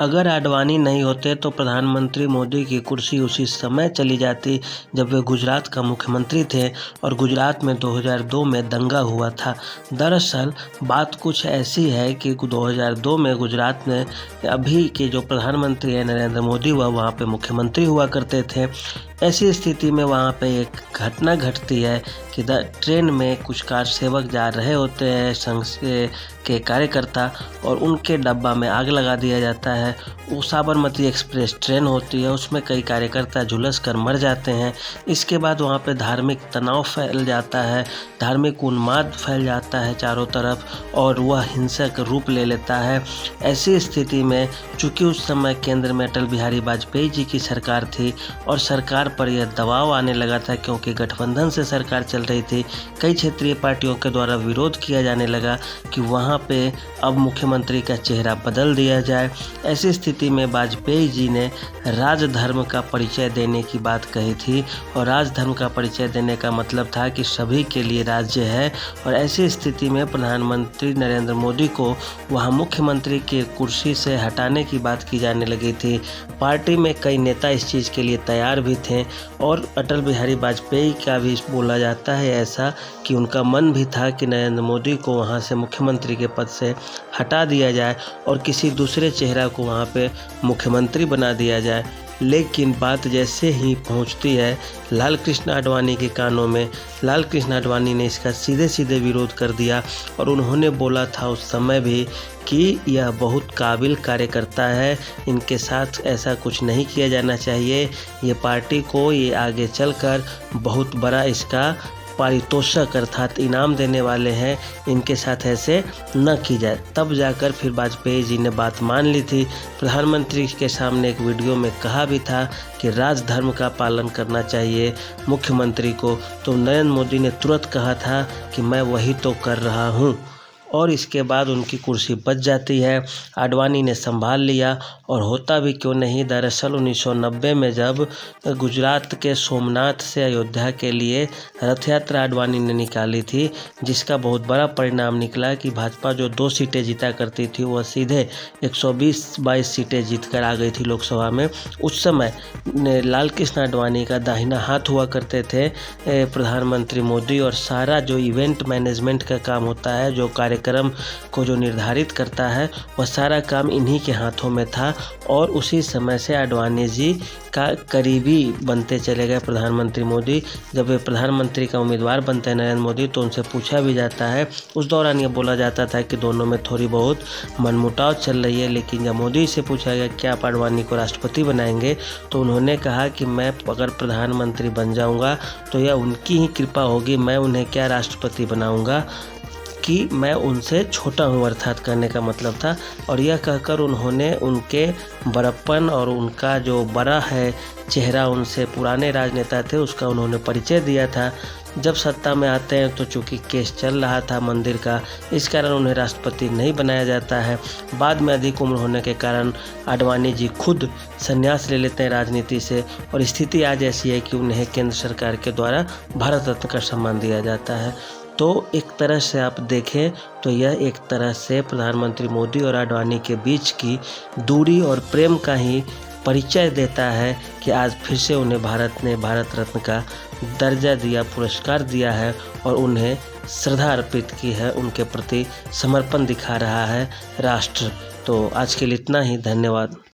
अगर आडवाणी नहीं होते तो प्रधानमंत्री मोदी की कुर्सी उसी समय चली जाती जब वे गुजरात का मुख्यमंत्री थे और गुजरात में 2002 में दंगा हुआ था। दरअसल बात कुछ ऐसी है कि 2002 में गुजरात में अभी के जो प्रधानमंत्री हैं नरेंद्र मोदी वह वहाँ पे मुख्यमंत्री हुआ करते थे। ऐसी स्थिति में वहाँ पे एक घटना घटती है कि ट्रेन में कुछ कार सेवक जा रहे होते हैं संघ के कार्यकर्ता और उनके डब्बा में आग लगा दिया जाता है। वो साबरमती एक्सप्रेस ट्रेन होती है, उसमें कई कार्यकर्ता झुलस कर मर जाते हैं। इसके बाद वहाँ पे धार्मिक तनाव फैल जाता है, धार्मिक उन्माद फैल जाता है चारों तरफ और वह हिंसक रूप ले लेता है। ऐसी स्थिति में चूँकि उस समय केंद्र में अटल बिहारी वाजपेयी जी की सरकार थी और सरकार पर यह दबाव आने लगा था क्योंकि गठबंधन से सरकार चल रही थी, कई क्षेत्रीय पार्टियों के द्वारा विरोध किया जाने लगा कि वहाँ पे अब मुख्यमंत्री का चेहरा बदल दिया जाए। ऐसी स्थिति में वाजपेयी जी ने राजधर्म का परिचय देने की बात कही थी और राजधर्म का परिचय देने का मतलब था कि सभी के लिए राज्य है और ऐसी स्थिति में प्रधानमंत्री नरेंद्र मोदी को वहाँ मुख्यमंत्री की कुर्सी से हटाने की बात की जाने लगी थी। पार्टी में कई नेता इस चीज़ के लिए तैयार भी थे और अटल बिहारी वाजपेयी का भी बोला जाता है ऐसा कि उनका मन भी था कि नरेंद्र मोदी को वहाँ से मुख्यमंत्री के पद से हटा दिया जाए और किसी दूसरे चेहरा को वहाँ पे मुख्यमंत्री बना दिया जाए। लेकिन बात जैसे ही पहुंचती है लाल कृष्ण आडवाणी के कानों में, लाल कृष्ण आडवाणी ने इसका सीधे सीधे विरोध कर दिया और उन्होंने बोला था उस समय भी कि यह बहुत काबिल कार्यकर्ता है, इनके साथ ऐसा कुछ नहीं किया जाना चाहिए, ये पार्टी को ये आगे चलकर बहुत बड़ा इसका पारितोषिक अर्थात इनाम देने वाले हैं, इनके साथ ऐसे न की जाए। तब जाकर फिर वाजपेयी जी ने बात मान ली थी। प्रधानमंत्री के सामने एक वीडियो में कहा भी था कि राजधर्म का पालन करना चाहिए मुख्यमंत्री को, तो नरेंद्र मोदी ने तुरंत कहा था कि मैं वही तो कर रहा हूँ और इसके बाद उनकी कुर्सी बच जाती है। आडवाणी ने संभाल लिया और होता भी क्यों नहीं, दरअसल 1990 में जब गुजरात के सोमनाथ से अयोध्या के लिए रथ यात्रा आडवाणी ने निकाली थी, जिसका बहुत बड़ा परिणाम निकला कि भाजपा जो 2 सीटें जीता करती थी वह सीधे 120-22 सीटें जीत कर आ गई थी लोकसभा में। उस समय लाल कृष्ण आडवाणी का दाहिना हाथ हुआ करते थे प्रधानमंत्री मोदी और सारा जो इवेंट मैनेजमेंट का काम होता है, जो कार्यक्रम को जो निर्धारित करता है, वह सारा काम इन्हीं के हाथों में था और उसी समय से आडवाणी जी का करीबी बनते चले गए प्रधानमंत्री मोदी। जब वे प्रधानमंत्री का उम्मीदवार बनते हैं नरेंद्र मोदी तो उनसे पूछा भी जाता है, उस दौरान ये बोला जाता था कि दोनों में थोड़ी बहुत मनमुटाव चल रही है, लेकिन जब मोदी से पूछा गया क्या आप आडवाणी को राष्ट्रपति बनाएंगे तो उन्होंने कहा कि मैं अगर प्रधानमंत्री बन जाऊंगा तो यह उनकी ही कृपा होगी, मैं उन्हें क्या राष्ट्रपति बनाऊंगा कि मैं उनसे छोटा हूँ, अर्थात करने का मतलब था। और यह कहकर उन्होंने उनके बड़प्पन और उनका जो बड़ा है चेहरा, उनसे पुराने राजनेता थे, उसका उन्होंने परिचय दिया था। जब सत्ता में आते हैं तो चूँकि केस चल रहा था मंदिर का, इस कारण उन्हें राष्ट्रपति नहीं बनाया जाता है। बाद में अधिक उम्र होने के कारण आडवाणी जी खुद संन्यास ले लेते हैं राजनीति से और स्थिति आज ऐसी है कि उन्हें केंद्र सरकार के द्वारा भारत रत्न का सम्मान दिया जाता है। तो एक तरह से आप देखें तो यह एक तरह से प्रधानमंत्री मोदी और आडवाणी के बीच की दूरी और प्रेम का ही परिचय देता है कि आज फिर से उन्हें भारत ने भारत रत्न का दर्जा दिया, पुरस्कार दिया है और उन्हें श्रद्धा अर्पित की है, उनके प्रति समर्पण दिखा रहा है राष्ट्र। तो आज के लिए इतना ही, धन्यवाद।